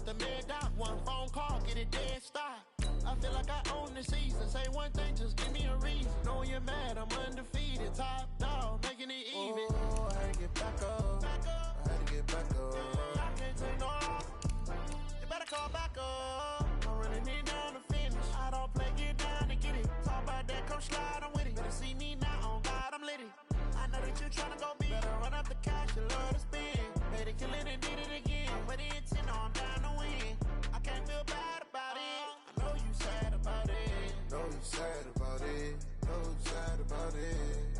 the mid down. One phone call, get it dead stop. I feel like I own the season. Say one thing, just give me a reason. Know you're mad, I'm undefeated. Top dog, making it even. Oh, I had to get back up. I had to get back up. I can't take no loss. You better call back up. I'm running it down to finish. I don't play, get down and get it. Talk about that, come slide, I'm with it. Better see me now, on God, I'm lit it. I know that you tryna go big. Better run up the cash, you love to spend. Made it, kill it, and did it again. But the intent on down to win. I can't feel bad about it. I know you sad about it. Know you sad about it. Know you sad about it.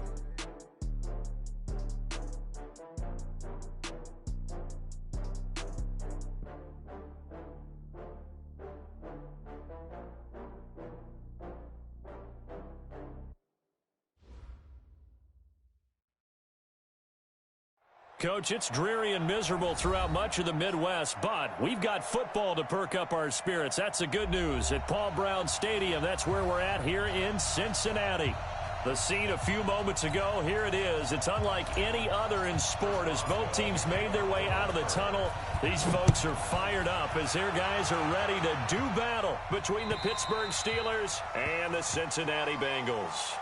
Coach, it's dreary and miserable throughout much of the Midwest, but we've got football to perk up our spirits. That's the good news. At Paul Brown Stadium, that's where we're at here in Cincinnati. The scene a few moments ago, here it is. It's unlike any other in sport as both teams made their way out of the tunnel. These folks are fired up as their guys are ready to do battle between the Pittsburgh Steelers and the Cincinnati Bengals.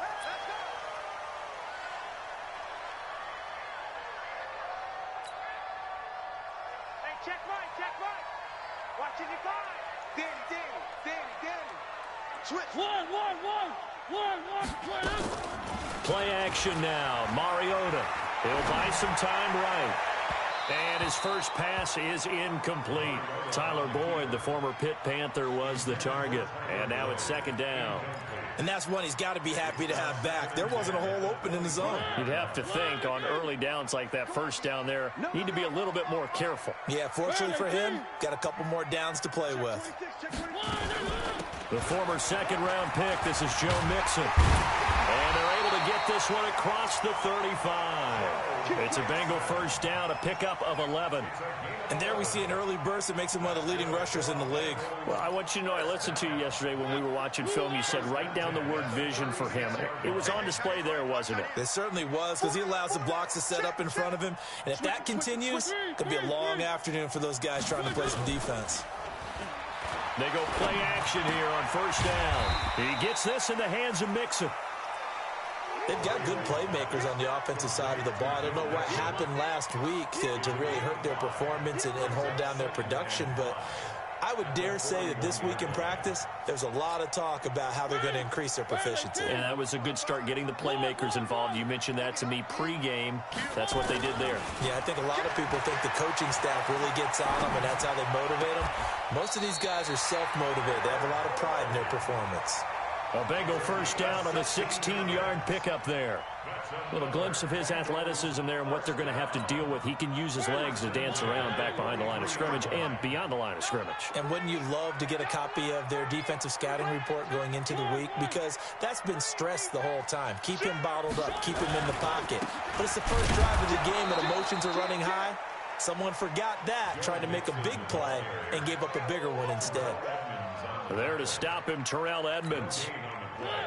Play action now. Mariota. He'll buy some time right. And his first pass is incomplete. Tyler Boyd, the former Pitt Panther, was the target. And now it's second down. And that's one he's got to be happy to have back. There wasn't a hole open in the zone. You'd have to think on early downs like that first down there, need to be a little bit more careful. Yeah, fortunately for him, got a couple more downs to play with. The former second-round pick, this is Joe Mixon. And they're able to get this one across the 35. It's a Bengal first down, a pickup of 11. And there we see an early burst that makes him one of the leading rushers in the league. Well, I want you to know, I listened to you yesterday when we were watching film. You said write down the word vision for him. It was on display there, wasn't it? It certainly was, because he allows the blocks to set up in front of him. And if that continues, it could be a long afternoon for those guys trying to play some defense. They go play action here on first down. He gets this in the hands of Mixon. They've got good playmakers on the offensive side of the ball. I don't know what happened last week to really hurt their performance and hold down their production, but I would dare say that this week in practice, there's a lot of talk about how they're going to increase their proficiency. And that was a good start, getting the playmakers involved. You mentioned that to me pregame. That's what they did there. Yeah, I think a lot of people think the coaching staff really gets on them, and that's how they motivate them. Most of these guys are self-motivated. They have a lot of pride in their performance. A Bengal first down on a 16-yard pickup there. A little glimpse of his athleticism there and what they're going to have to deal with. He can use his legs to dance around back behind the line of scrimmage and beyond the line of scrimmage. And wouldn't you love to get a copy of their defensive scouting report going into the week? Because that's been stressed the whole time. Keep him bottled up. Keep him in the pocket. But it's the first drive of the game and emotions are running high. Someone forgot that, trying to make a big play, and gave up a bigger one instead. There to stop him, Terrell Edmonds.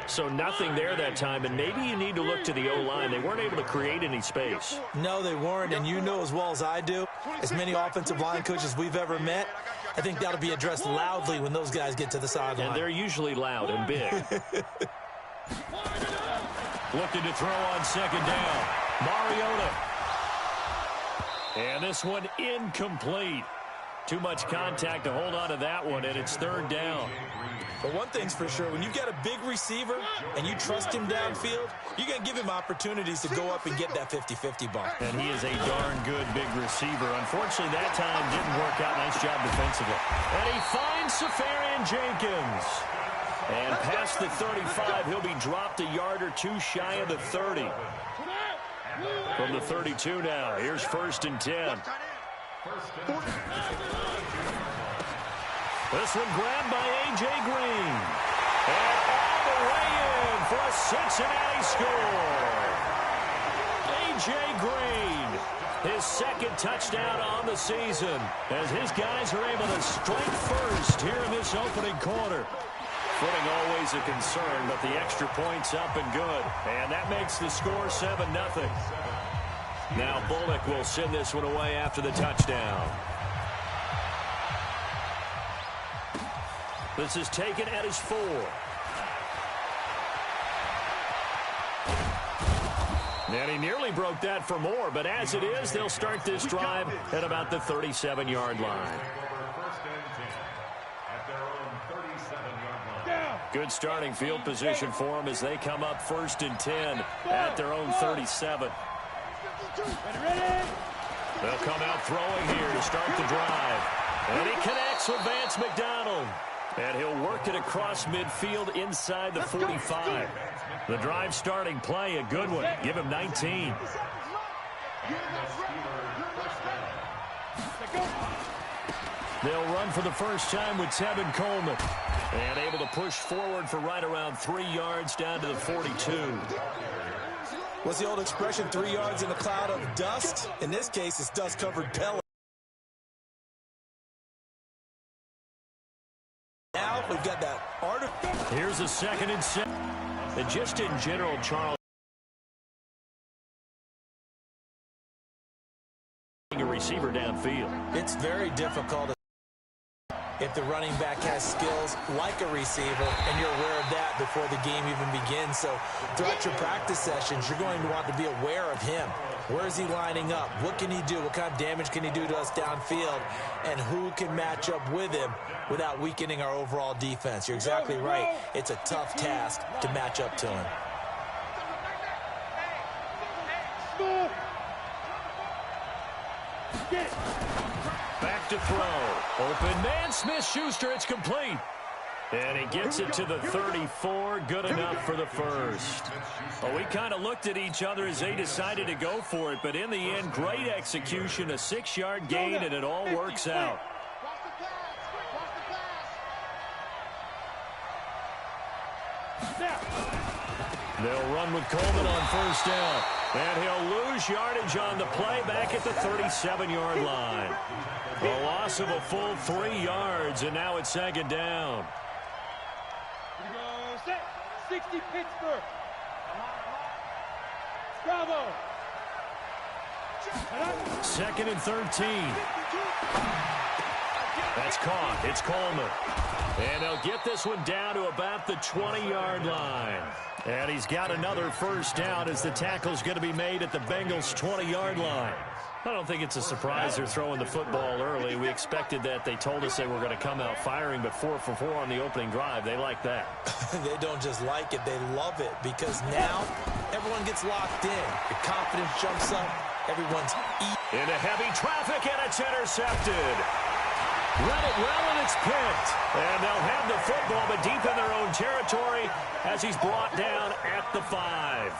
So nothing there that time, and maybe you need to look to the O-line. They weren't able to create any space. No, they weren't, and you know as well as I do, as many offensive line coaches we've ever met, I think that'll be addressed loudly when those guys get to the sideline. And they're usually loud and big. Looking to throw on second down. Mariota. And this one incomplete. Too much contact to hold on to that one, and it's third down. But one thing's for sure, when you've got a big receiver and you trust him downfield, you're going to give him opportunities to go up and get that 50-50 ball. And he is a darn good big receiver. Unfortunately, that time didn't work out. Nice job defensively. And he finds Safarian Jenkins. And past the 35, he'll be dropped a yard or two shy of the 30. From the 32 now, here's 1st and 10. This one grabbed by A.J. Green. And all the way in for a Cincinnati score. A.J. Green, his second touchdown on the season, as his guys are able to strike first here in this opening quarter. Footing always a concern, but the extra point's up and good. And that makes the score 7-0. Now Bullock will send this one away after the touchdown. This is taken at his 4. And he nearly broke that for more, but as it is, they'll start this drive at about the 37-yard line. Good starting field position for them as they come up 1st and 10 at their own 37. They'll come out throwing here to start the drive. And he connects with Vance McDonald. And he'll work it across midfield inside the 45. The drive starting play, a good one. Give him 19. They'll run for the first time with Tevin Coleman. And able to push forward for right around 3 yards down to the 42. What's the old expression, 3 yards in a cloud of dust? In this case, it's dust-covered pellets. Now we've got that artifact. Here's a 2nd and 7. And just in general, Charles, a receiver downfield. It's very difficult if the running back has skills like a receiver, and you're aware of that before the game even begins. So throughout your practice sessions, you're going to want to be aware of him. Where is he lining up? What can he do? What kind of damage can he do to us downfield? And who can match up with him without weakening our overall defense? You're exactly right. It's a tough task to match up to him. Back to throw. Open man, Smith-Schuster. It's complete. And he gets it to the 34. Good enough for the first. Well, we kind of looked at each other as they decided to go for it. But in the end, great execution, a 6-yard gain, and it all works out. They'll run with Coleman on first down. And he'll lose yardage on the play back at the 37-yard line. A loss of a full 3 yards, and now it's 2nd down. 60 Pittsburgh. Bravo. 2nd and 13. That's caught. It's Coleman. And they'll get this one down to about the 20-yard line. And he's got another first down as the tackle's going to be made at the Bengals' 20-yard line. I don't think it's a surprise they're throwing the football early. We expected that. They told us they were going to come out firing, but 4 for 4 on the opening drive. They like that. They don't just like it, they love it, because now everyone gets locked in. The confidence jumps up. Everyone's into heavy traffic, and it's intercepted. Read it well, and it's picked. And they'll have the football, but deep in their own territory as he's brought down at the 5.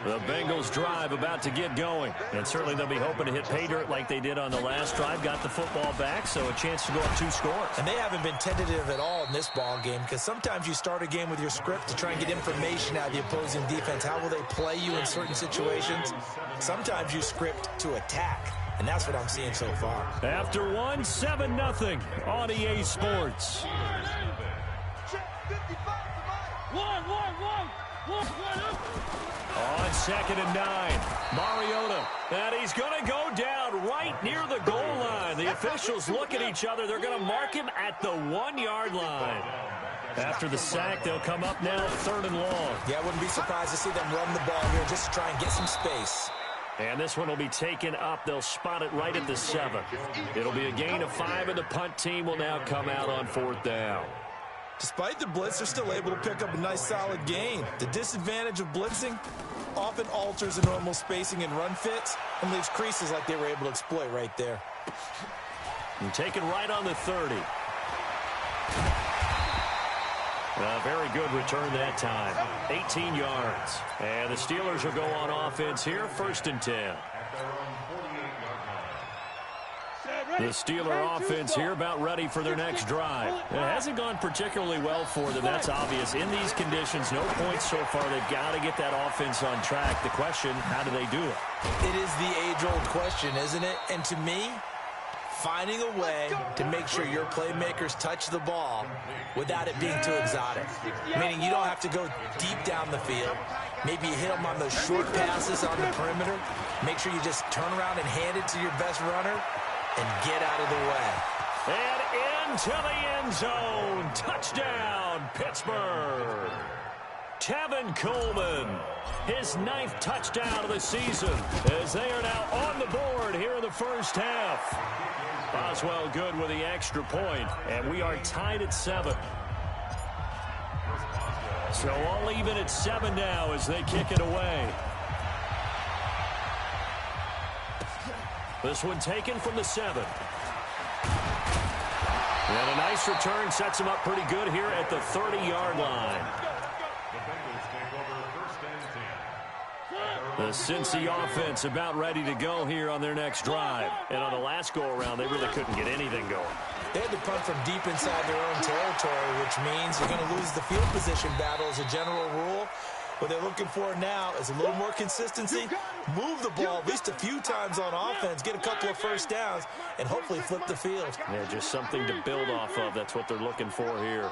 The Bengals drive about to get going. And certainly they'll be hoping to hit pay dirt like they did on the last drive. Got the football back, so a chance to go up 2 scores. And they haven't been tentative at all in this ball game, because sometimes you start a game with your script to try and get information out of the opposing defense. How will they play you in certain situations? Sometimes you script to attack, and that's what I'm seeing so far. After 1, 7-0 on EA Sports. On 2nd and 9, Mariota, and he's going to go down right near the goal line. The officials look at each other. They're going to mark him at the 1-yard line. After the sack, they'll come up now 3rd and long. Yeah, I wouldn't be surprised to see them run the ball here just to try and get some space. And this one will be taken up. They'll spot it right at the 7. It'll be a gain of 5, and the punt team will now come out on 4th down. Despite the blitz, they're still able to pick up a nice solid gain. The disadvantage of blitzing often alters the normal spacing and run fits and leaves creases like they were able to exploit right there. And taken right on the 30. A very good return that time. 18 yards. And the Steelers will go on offense here, 1st and 10. The Steeler offense here about ready for their next drive. It hasn't gone particularly well for them. That's obvious. In these conditions, no points so far. They've got to get that offense on track. The question, how do they do it? It is the age-old question, isn't it? And to me, finding a way to make sure your playmakers touch the ball without it being too exotic. Meaning you don't have to go deep down the field. Maybe you hit them on those short passes on the perimeter. Make sure you just turn around and hand it to your best runner. and get out of the way. And into the end zone. Touchdown, Pittsburgh. Tevin Coleman, his 9th touchdown of the season, as they are now on the board here in the first half. Boswell good with the extra point, and we are tied at 7. So all even at 7 now as they kick it away. This one taken from the 7. And a nice return sets him up pretty good here at the 30-yard line. The Cincy offense about ready to go here on their next drive. And on the last go-around, they really couldn't get anything going. They had to punt from deep inside their own territory, which means you're going to lose the field position battle as a general rule. What they're looking for now is a little more consistency, move the ball at least a few times on offense, get a couple of first downs, and hopefully flip the field. Yeah, just something to build off of. That's what they're looking for here.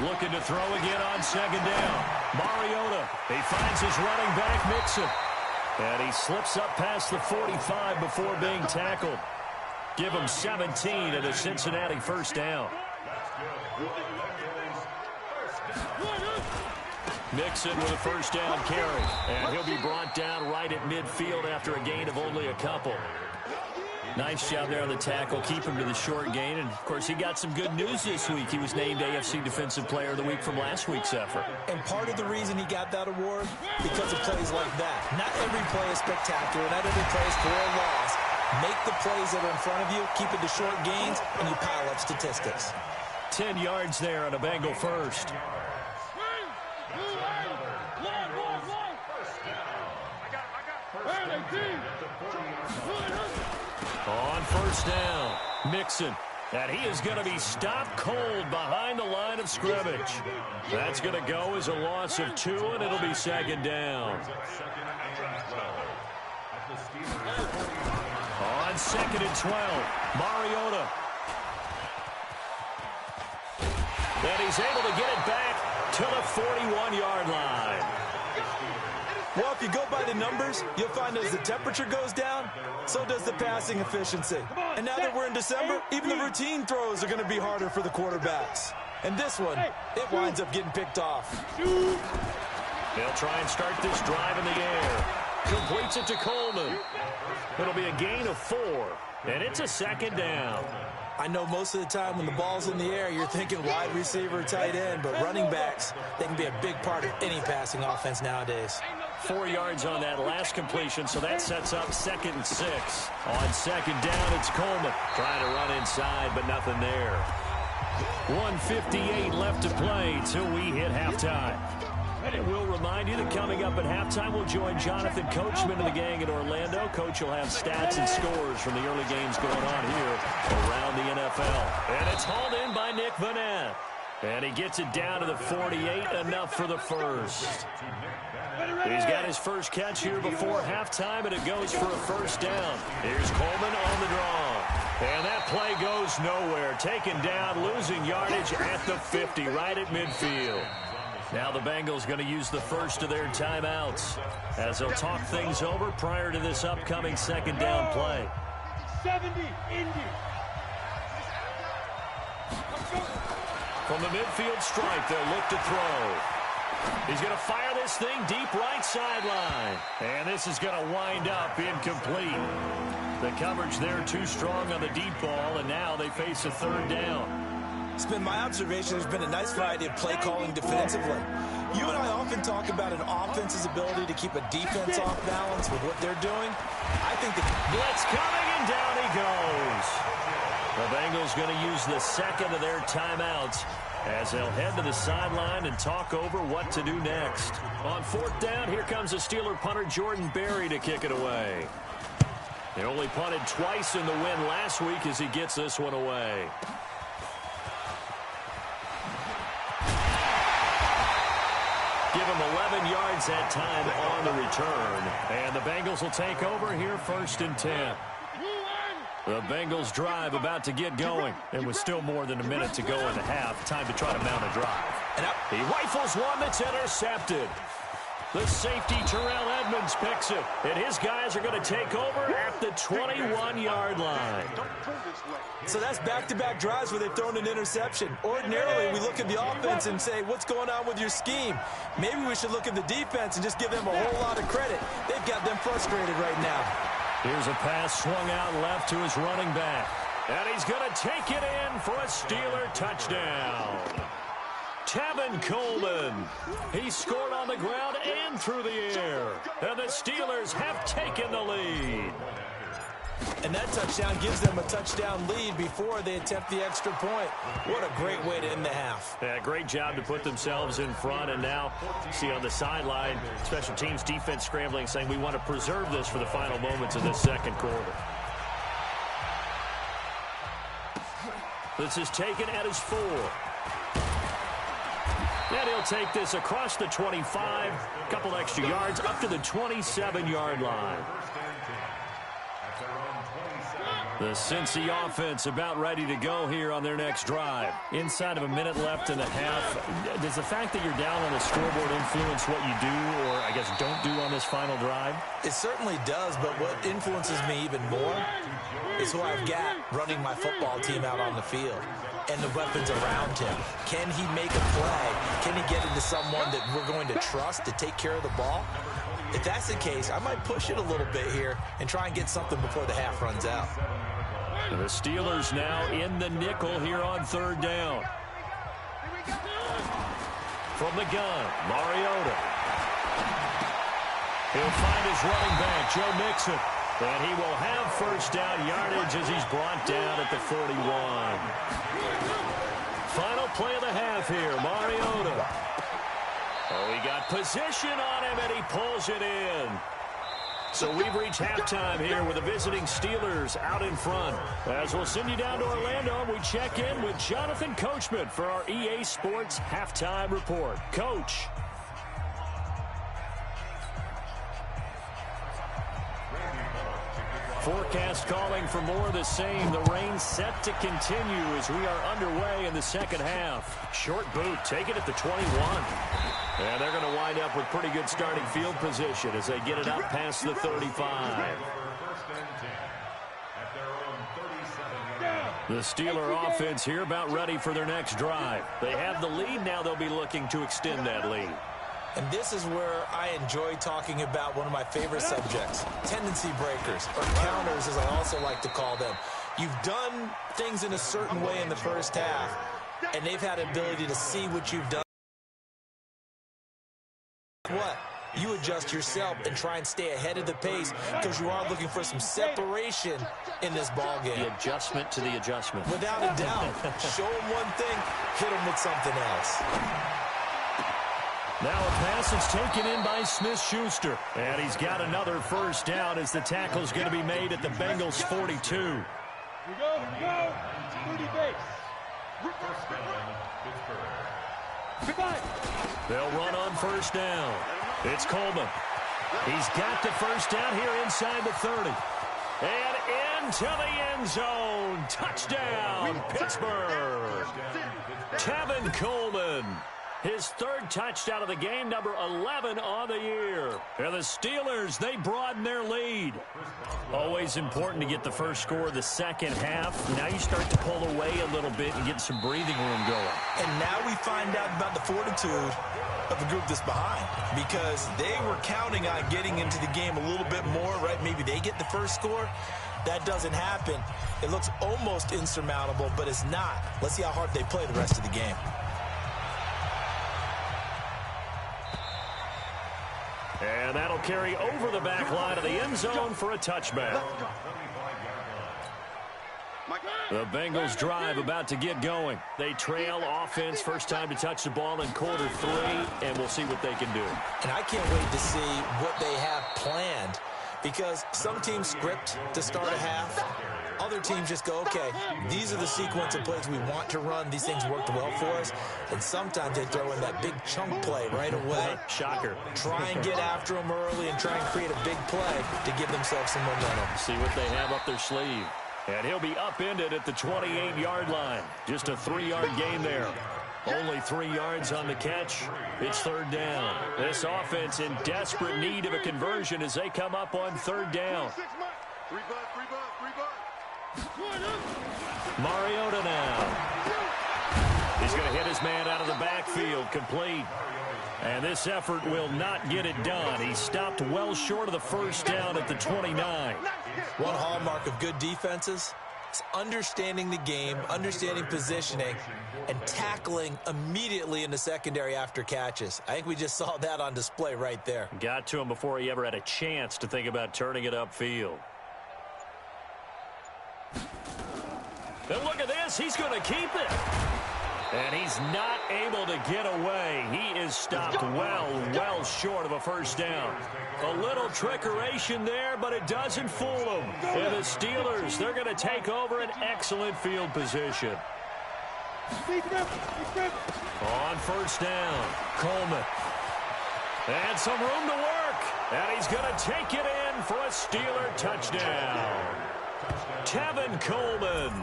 Looking to throw again on 2nd down. Mariota, he finds his running back, Mixon. And he slips up past the 45 before being tackled. Give him 17 and a Cincinnati first down. Mixon with a first down carry. And he'll be brought down right at midfield after a gain of only a couple. Nice job there on the tackle. Keep him to the short gain. And, of course, he got some good news this week. He was named AFC Defensive Player of the Week from last week's effort. And part of the reason he got that award, because of plays like that. Not every play is spectacular. Not every play is for a loss. Make the plays that are in front of you, keep it to short gains, and you pile up statistics. 10 yards there on a Bengal first. On first down, Mixon. And he is going to be stopped cold behind the line of scrimmage. That's going to go as a loss of 2, and it'll be 2nd down. On 2nd and 12, Mariota. And he's able to get it back to the 41-yard line. Well, if you go by the numbers, you'll find as the temperature goes down, so does the passing efficiency. And now that we're in December, even the routine throws are going to be harder for the quarterbacks. And this one, it winds up getting picked off. They'll try and start this drive in the air. Completes it to Coleman. It'll be a gain of 4, and it's a 2nd down. I know most of the time when the ball's in the air, you're thinking wide receiver, tight end, but running backs, they can be a big part of any passing offense nowadays. 4 yards on that last completion, so that sets up 2nd and 6. On 2nd down, it's Coleman trying to run inside, but nothing there. 1:58 left to play till we hit halftime. And we'll remind you that coming up at halftime, we'll join Jonathan Coachman and the gang in Orlando. Coach will have stats and scores from the early games going on here around the NFL. And it's hauled in by Nick Vanette. And he gets it down to the 48, enough for the first. He's got his first catch here before halftime, and it goes for a first down. Here's Coleman on the draw. And that play goes nowhere. Taken down, losing yardage at the 50, right at midfield. Now the Bengals going to use the first of their timeouts as they'll talk things over prior to this upcoming 2nd down play. 70, Indy. From the midfield stripe, they'll look to throw. He's going to fire this thing deep right sideline. And this is going to wind up incomplete. The coverage there too strong on the deep ball, and now they face a 3rd down. It's been my observation there's been a nice variety of play calling defensively. You and I often talk about an offense's ability to keep a defense off balance with what they're doing. I think the blitz coming, and down he goes. The Bengals going to use the 2nd of their timeouts as they'll head to the sideline and talk over what to do next. On 4th down, here comes the Steeler punter Jordan Berry to kick it away. He only punted twice in the win last week as he gets this one away. Give him 11 yards that time on the return. And the Bengals will take over here 1st and 10. The Bengals drive about to get going. And with still more than a minute to go in the half, time to try to mount a drive. He rifles one that's intercepted. The safety, Terrell Edmonds, picks it. And his guys are going to take over at the 21-yard line. So that's back-to-back drives where they've thrown an interception. Ordinarily, we look at the offense and say, what's going on with your scheme? Maybe we should look at the defense and just give them a whole lot of credit. They've got them frustrated right now. Here's a pass swung out left to his running back. And he's going to take it in for a Steeler touchdown. Tevin Coleman. He scored on the ground and through the air. And the Steelers have taken the lead. And that touchdown gives them a touchdown lead before they attempt the extra point. What a great way to end the half. Yeah, great job to put themselves in front. And now, see on the sideline, special teams defense scrambling, saying we want to preserve this for the final moments of this second quarter. This is taken at his 4. And he'll take this across the 25, a couple extra yards, up to the 27-yard line. The Cincy offense about ready to go here on their next drive. Inside of a minute left and a half. Does the fact that you're down on the scoreboard influence what you do, or I guess don't do on this final drive? It certainly does, but what influences me even more is who I've got running my football team out on the field and the weapons around him. Can he make a play? Can he get into someone that we're going to trust to take care of the ball? If that's the case, I might push it a little bit here and try and get something before the half runs out. The Steelers now in the nickel here on third down. From the gun, Mariota. He'll find his running back, Joe Mixon. And he will have first down yardage as he's brought down at the 41. Final play of the half here, Mariota. Oh, he got position on him, and he pulls it in. So we've reached halftime here with the visiting Steelers out in front. As we'll send you down to Orlando, we check in with Jonathan Coachman for our EA Sports Halftime Report. Coach. Forecast calling for more of the same. The rain set to continue as we are underway in the second half. Short boot, take it at the 21. And they're going to wind up with pretty good starting field position as they get it up past the 35. The Steeler offense here about ready for their next drive. They have the lead. Now they'll be looking to extend that lead. And this is where I enjoy talking about one of my favorite subjects, tendency breakers, or counters as I also like to call them. You've done things in a certain way in the first half, and they've had an ability to see what you've done. What? You adjust yourself and try and stay ahead of the pace because you are looking for some separation in this ball game. The adjustment to the adjustment. Without a doubt. Show them one thing, hit them with something else. Now a pass is taken in by Smith-Schuster. And he's got another first down as the tackle's going to be made at the Bengals' 42. Here we go. 30 base. Goodbye. They'll run on first down. It's Coleman. He's got the first down here inside the 30. And into the end zone. Touchdown, Pittsburgh. Tevin Coleman. His third touchdown of the game, number 11 on the year. And the Steelers, they broaden their lead. Always important to get the first score of the second half. Now you start to pull away a little bit and get some breathing room going. And now we find out about the fortitude of the group that's behind, because they were counting on getting into the game a little bit more, right? Maybe they get the first score. That doesn't happen. It looks almost insurmountable, but it's not. Let's see how hard they play the rest of the game. And that'll carry over the back line of the end zone for a touchback. The Bengals drive about to get going. They trail offense, first time to touch the ball in quarter 3, and we'll see what they can do. And I can't wait to see what they have planned, because some teams script to start a half. Other teams just go, okay, these are the sequence of plays we want to run. These things worked well for us. And sometimes they throw in that big chunk play right away. Shocker. Try and get after them early and try and create a big play to give themselves some momentum. See what they have up their sleeve. And he'll be upended at the 28-yard line. Just a 3-yard gain there. Only 3 yards on the catch. It's third down. This offense in desperate need of a conversion as they come up on third down. Mariota now. He's going to hit his man out of the backfield, complete. And this effort will not get it done. He stopped well short of the first down at the 29. One hallmark of good defenses is understanding the game, understanding positioning, and tackling immediately in the secondary after catches. I think we just saw that on display right there. Got to him before he ever had a chance to think about turning it upfield. And look at this. He's going to keep it. And he's not able to get away. He is stopped well short of a first down. A little trickeration there, but it doesn't fool them. And the Steelers, they're going to take over an excellent field position. On first down, Coleman. And some room to work. And he's going to take it in for a Steeler touchdown. Tevin Coleman.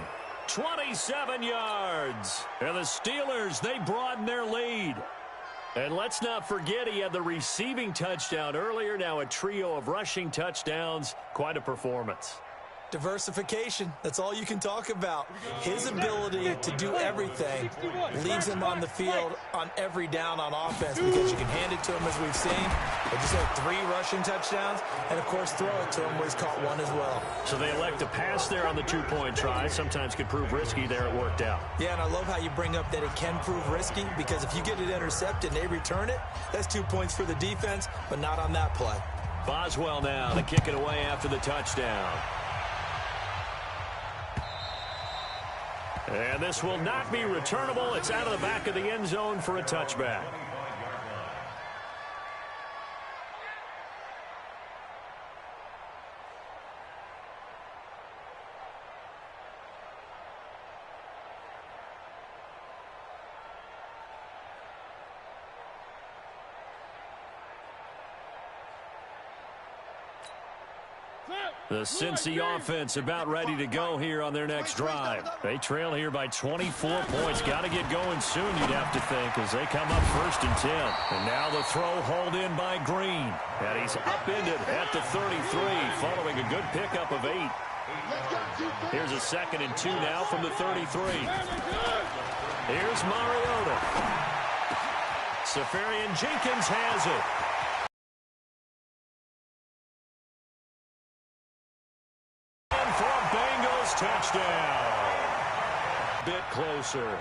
27 yards. And the Steelers, they broaden their lead. And let's not forget he had the receiving touchdown earlier. Now a trio of rushing touchdowns. Quite a performance. Diversification, that's all you can talk about. His ability to do everything leaves him on the field on every down on offense because you can hand it to him as we've seen. They just had 3 rushing touchdowns and, of course, throw it to him where he's caught 1 as well. So they elect to pass there on the 2-point try. Sometimes could prove risky. There it worked out. Yeah, and I love how you bring up that it can prove risky because if you get it intercepted and they return it, that's 2 points for the defense, but not on that play. Boswell now to kick it away after the touchdown. And this will not be returnable. It's out of the back of the end zone for a touchback. The Cincy offense about ready to go here on their next drive. They trail here by 24 points. Got to get going soon, you'd have to think, as they come up 1st and 10. And now the throw hauled in by Green. And he's upended at the 33 following a good pickup of 8. Here's a 2nd and 2 now from the 33. Here's Mariota. Safarian Jenkins has it. Touchdown. Bit closer.